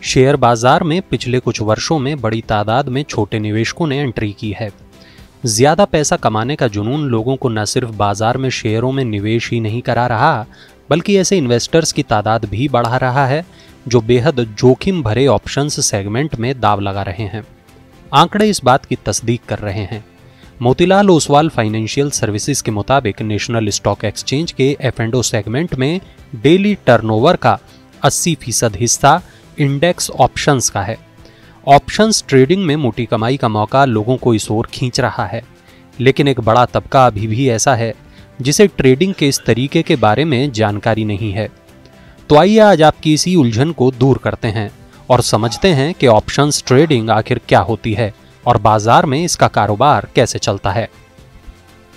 Share बाजार में पिछले कुछ वर्षों में बड़ी तादाद में छोटे निवेशकों ने एंट्री की है। ज्यादा पैसा कमाने का जुनून लोगों को न सिर्फ बाजार में शेयरों में निवेश ही नहीं करा रहा, बल्कि ऐसे इन्वेस्टर्स की तादाद भी बढ़ा रहा है जो बेहद जोखिम भरे ऑप्शंस सेगमेंट में दांव लगा रहे हैं। आंकड़े इस बात की तस्दीक कर रहे हैं। मोतीलाल ओसवाल फाइनेंशियल सर्विसेज के मुताबिक नेशनल स्टॉक एक्सचेंज के F&O सेगमेंट में डेली टर्नओवर का 80% हिस्सा इंडेक्स ऑप्शंस का है। ऑप्शंस ट्रेडिंग में मोटी कमाई का मौका लोगों को इस ओर खींच रहा है, लेकिन एक बड़ा तबका अभी भी ऐसा है जिसे ट्रेडिंग के इस तरीके के बारे में जानकारी नहीं है। तो आइए आज आपकी इसी उलझन को दूर करते हैं और समझते हैं कि ऑप्शंस ट्रेडिंग आखिर क्या होती है और बाजार में इसका कारोबार कैसे चलता है।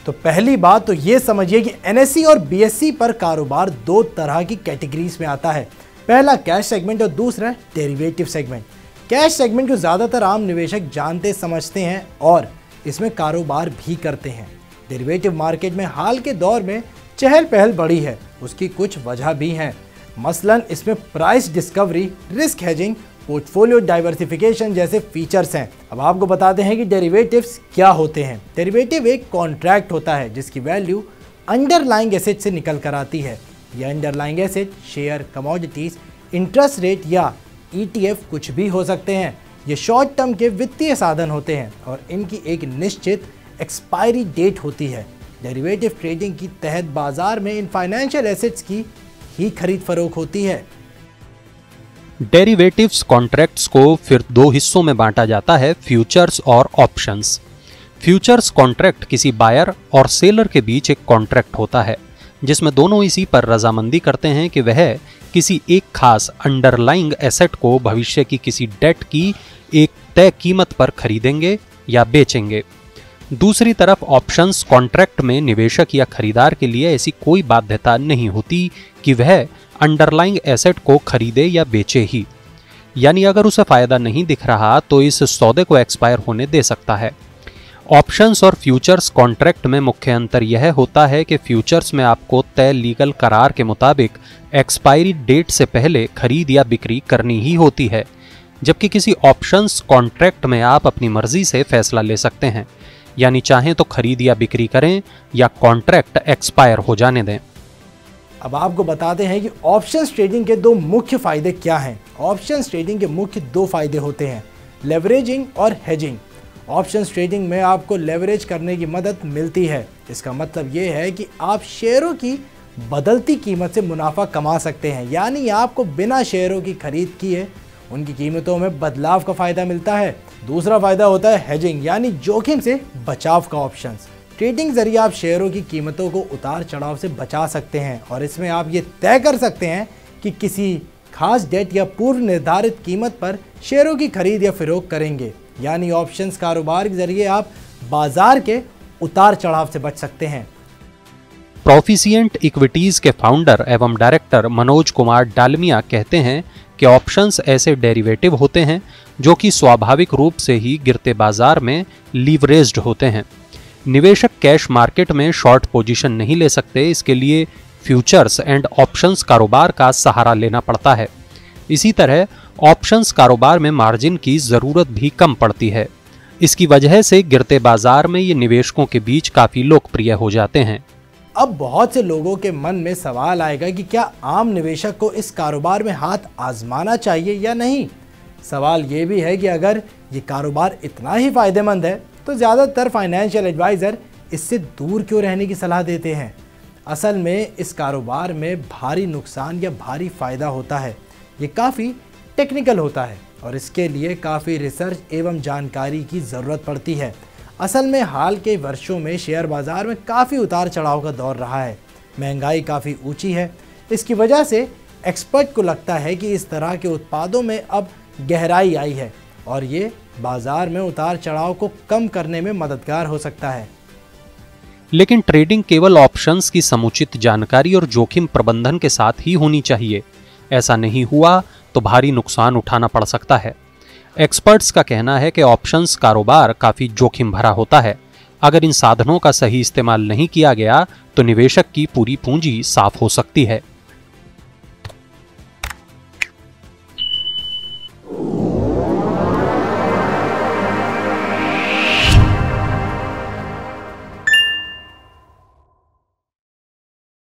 तो पहली बात तो ये समझिए कि NSE और BSE पर कारोबार दो तरह की कैटेगरीज में आता है। पहला कैश सेगमेंट और दूसरा डेरिवेटिव सेगमेंट। कैश सेगमेंट को ज़्यादातर आम निवेशक जानते समझते हैं और इसमें कारोबार भी करते हैं। डेरिवेटिव मार्केट में हाल के दौर में चहल पहल बढ़ी है, उसकी कुछ वजह भी हैं। मसलन इसमें price discovery, risk hedging, portfolio diversification जैसे फीचर्स हैं। अब आपको बताते हैं कि डेरिवेटिव्स क्या होते हैं। डेरिवेटिव एक कॉन्ट्रैक्ट होता है जिसकी वैल्यू अंडरलाइंग एसेट से निकल कर आती है। यह underlying asset share, commodities, interest rate या ETF कुछ भी हो सकते हैं। ये शॉर्ट टर्म के वित्तीय साधन होते हैं और इनकी एक निश्चित एक्सपायरी डेट होती है। डेरिवेटिव ट्रेडिंग की तहत बाजार में इन फाइनेंशियल एसेट्स की ही खरीद फरोख्त होती है। डेरिवेटिव्स कॉन्ट्रैक्ट्स को फिर दो हिस्सों में बांटा जाता है, फ्यूचर्स और ऑप्शंस। फ्यूचर्स कॉन्ट्रैक्ट किसी बायर और सेलर के बीच एक कॉन्ट्रैक्ट होता है जिसमें दोनों इसी पर रजामंदी करते हैं कि वह किसी एक खास अंडरलाइंग एसेट को भविष्य की किसी डेट की एक तय कीमत पर खरीदेंगे या बेचेंगे। दूसरी तरफ ऑप्शंस कॉन्ट्रैक्ट में निवेशक या खरीदार के लिए ऐसी कोई बाध्यता नहीं होती कि वह अंडरलाइंग एसेट को खरीदे या बेचे ही, यानी अगर उसे फायदा नहीं दिख रहा तो इस सौदे को एक्सपायर होने दे सकता है। ऑप्शंस और फ्यूचर्स कॉन्ट्रैक्ट में मुख्य अंतर यह होता है कि फ्यूचर्स में आपको तय लीगल करार के मुताबिक एक्सपायरी डेट से पहले खरीद या बिक्री करनी ही होती है, जबकि किसी ऑप्शंस कॉन्ट्रैक्ट में आप अपनी मर्जी से फैसला ले सकते हैं, यानी चाहें तो खरीद या बिक्री करें या कॉन्ट्रैक्ट एक्सपायर हो जाने दें। अब आपको बताते हैं कि ऑप्शंस ट्रेडिंग के दो मुख्य फायदे क्या हैं। ऑप्शंस ट्रेडिंग के मुख्य दो फायदे होते हैं, लेवरेजिंग और हेजिंग। ऑप्शंस ट्रेडिंग में आपको लेवरेज करने की मदद मिलती है। इसका मतलब ये है कि आप शेयरों की बदलती कीमत से मुनाफा कमा सकते हैं, यानी आपको बिना शेयरों की खरीद किए उनकी कीमतों में बदलाव का फायदा मिलता है। दूसरा फायदा होता है हेजिंग, यानी जोखिम से बचाव का। ऑप्शंस ट्रेडिंग जरिए आप शेयरों की कीमतों को उतार चढ़ाव से बचा सकते हैं और इसमें आप ये तय कर सकते हैं कि किसी खास डेट या पूर्व निर्धारित कीमत पर शेयरों की खरीद या फरोख्त करेंगे, यानी ऑप्शंस कारोबार के जरिए आप बाजार के उतार चढ़ाव से बच सकते हैं। प्रोफिशिएंट इक्विटीज के फाउंडर एवं डायरेक्टर मनोज कुमार डालमिया कहते हैं कि ऑप्शंस ऐसे डेरिवेटिव होते हैं जो कि स्वाभाविक रूप से ही गिरते बाजार में लीवरेज्ड होते हैं। निवेशक कैश मार्केट में शॉर्ट पोजीशन नहीं ले सकते, इसके लिए फ्यूचर्स एंड ऑप्शंस कारोबार का सहारा लेना पड़ता है। इसी तरह ऑप्शंस कारोबार में मार्जिन की ज़रूरत भी कम पड़ती है। इसकी वजह से गिरते बाजार में ये निवेशकों के बीच काफ़ी लोकप्रिय हो जाते हैं। अब बहुत से लोगों के मन में सवाल आएगा कि क्या आम निवेशक को इस कारोबार में हाथ आजमाना चाहिए या नहीं। सवाल ये भी है कि अगर ये कारोबार इतना ही फायदेमंद है तो ज़्यादातर फाइनेंशियल एडवाइज़र इससे दूर क्यों रहने की सलाह देते हैं। असल में इस कारोबार में भारी नुकसान या भारी फ़ायदा होता है। ये काफ़ी टेक्निकल होता है और इसके लिए काफ़ी रिसर्च एवं जानकारी की ज़रूरत पड़ती है। असल में हाल के वर्षों में शेयर बाज़ार में काफ़ी उतार चढ़ाव का दौर रहा है। महंगाई काफ़ी ऊंची है। इसकी वजह से एक्सपर्ट को लगता है कि इस तरह के उत्पादों में अब गहराई आई है और ये बाज़ार में उतार चढ़ाव को कम करने में मददगार हो सकता है। लेकिन ट्रेडिंग केवल ऑप्शंस की समुचित जानकारी और जोखिम प्रबंधन के साथ ही होनी चाहिए। ऐसा नहीं हुआ तो भारी नुकसान उठाना पड़ सकता है। एक्सपर्ट्स का कहना है कि ऑप्शंस कारोबार काफ़ी जोखिम भरा होता है। अगर इन साधनों का सही इस्तेमाल नहीं किया गया तो निवेशक की पूरी पूंजी साफ हो सकती है।